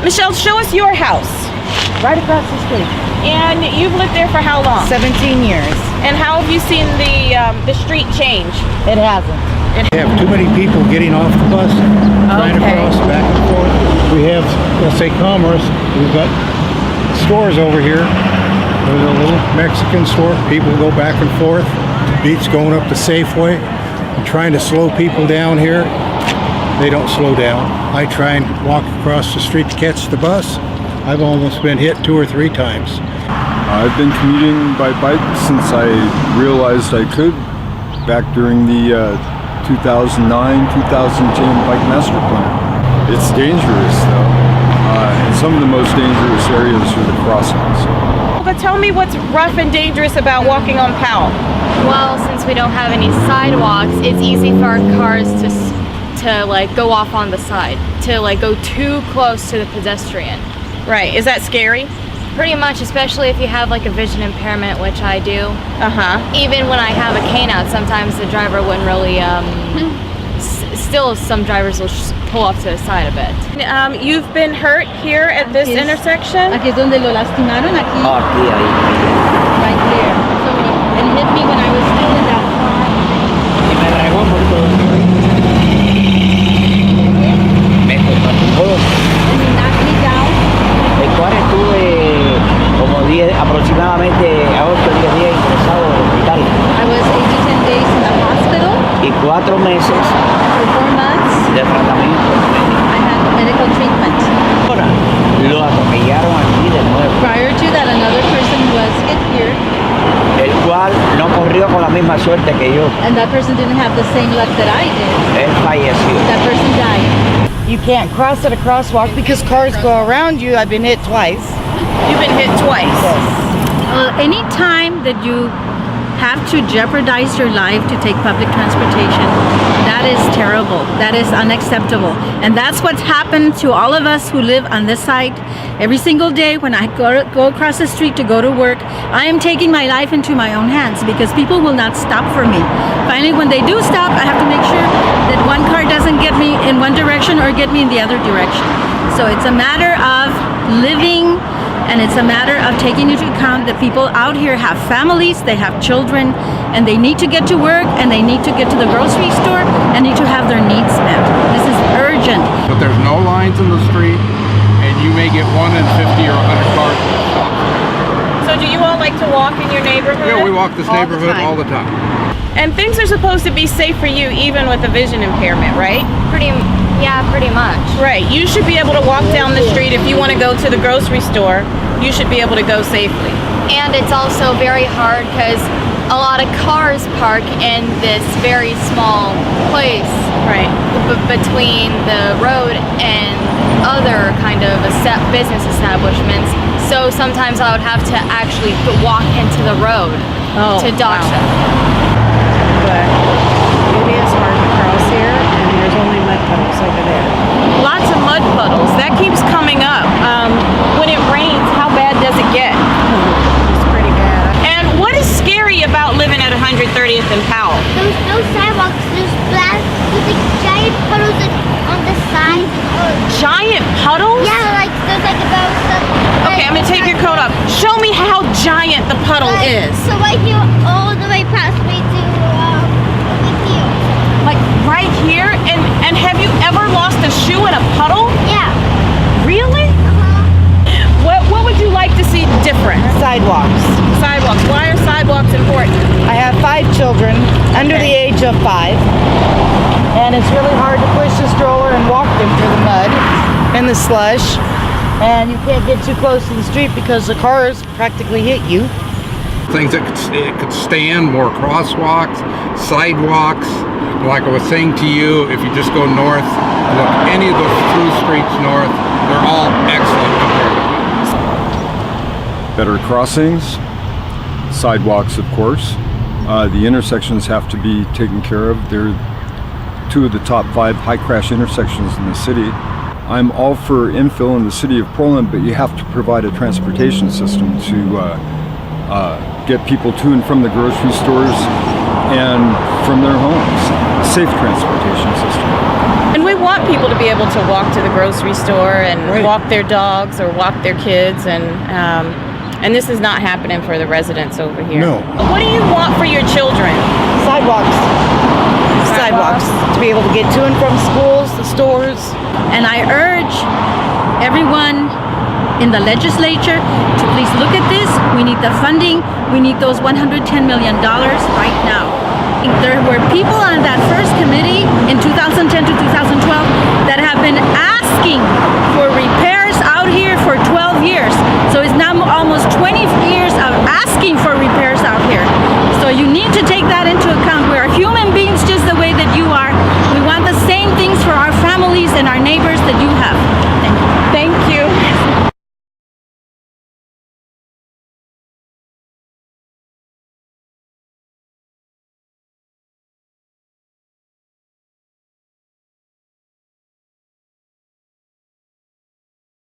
Michelle, show us your house. Right across the street. And you've lived there for how long? 17 years. And how have you seen the street change? It hasn't. We have too many people getting off the bus, trying to cross back and forth. We have, let's say, commerce. We've got stores over here. There's a little Mexican store. People go back and forth. Beats going up to Safeway. I'm trying to slow people down here. They don't slow down. I try and walk across the street to catch the bus. I've almost been hit 2 or 3 times. I've been commuting by bike since I realized I could, back during the 2009-2010 Bike Master Plan. It's dangerous though, and some of the most dangerous areas are the crossings. But tell me what's rough and dangerous about walking on Powell. Well, since we don't have any sidewalks, it's easy for our cars to like go off on the side, to like go too close to the pedestrian. Right, is that scary? Pretty much, especially if you have like a vision impairment, which I do. Even when I have a cane out, sometimes the driver wouldn't really, still some drivers will pull off to the side a bit. You've been hurt here at this intersection? Aquí es donde lo lastimaron, aquí. Aquí, ahí. Right there. So it hit me when I was still in that car. Y me traigo por todo. Me tumbó. And he knocked me down. El cual estuve como 10, aproximadamente a 8 o 10 días ingresado al hospital. I was 8 to 10 days in the hospital. Y 4 meses For 4 months, de tratamiento. I had medical treatment. Ahora, lo atropellaron aquí de nuevo. Prior to that, another person was hit here, El cual no corrió con la misma suerte que yo. and that person didn't have the same luck that I did. Él falleció. That person died. You can't cross at a crosswalk because cars go around you. I've been hit twice. You've been hit twice. Any time that you have to jeopardize your life to take public transportation, that is terrible. That is unacceptable. And that's what's happened to all of us who live on this side. Every single day when I go across the street to go to work, I am taking my life into my own hands because people will not stop for me. Finally, when they do stop, I have to make sure that one car doesn't get me in one direction or get me in the other direction. So it's a matter of living, and it's a matter of taking into account that people out here have families, they have children, and they need to get to work, and they need to get to the grocery store, and need to have their needs met. This is urgent. But there's no lines in the street, and you may get 1 in 50 or 100 cars that stop. So do you all like to walk in your neighborhood? Yeah, we walk this neighborhood all the time. And things are supposed to be safe for you even with a vision impairment, right? Pretty much. Right, you should be able to walk down the street if you want to go to the grocery store. You should be able to go safely. And it's also very hard because a lot of cars park in this very small place, Right. between the road and other kind of business establishments. So sometimes I would have to actually walk into the road to dodge them. But it is hard to cross here, and there's only mud puddles over there. Lots of mud puddles. That keeps coming up. When it rains, how bad does it get? It's pretty bad. And what is scary about living at 130th and Powell? There's no sidewalks. There's black, there's like giant puddles on the side. Giant puddles? Yeah, like there's like about. Okay, I'm gonna take your coat off. Show me how giant the puddle is. So right here, all the way past me to here. Like right here? And have you ever lost a shoe in a puddle? Yeah. Really? What would you like to see different? Sidewalks. Sidewalks. Why are sidewalks important? I have 5 children under the age of 5, and it's really hard to push the stroller and walk them through the mud and the slush. And you can't get too close to the street because the cars practically hit you. Things that could stand, more crosswalks, sidewalks. Like I was saying to you, if you just go north, look any of those through streets north, they're all excellent compared to Better crossings, sidewalks, of course. The intersections have to be taken care of. They're 2 of the top 5 high crash intersections in the city. I'm all for infill in the city of Portland, but you have to provide a transportation system to get people to and from the grocery stores and from their homes. A safe transportation system. And we want people to be able to walk to the grocery store and Right. walk their dogs or walk their kids, and this is not happening for the residents over here. No. What do you want for your children? Sidewalks. Sidewalks. To be able to get to and from schools, the stores. And I urge everyone in the legislature to please look at this. We need the funding. We need those $110 million right now. There were people on that first committee in 2010 to 2011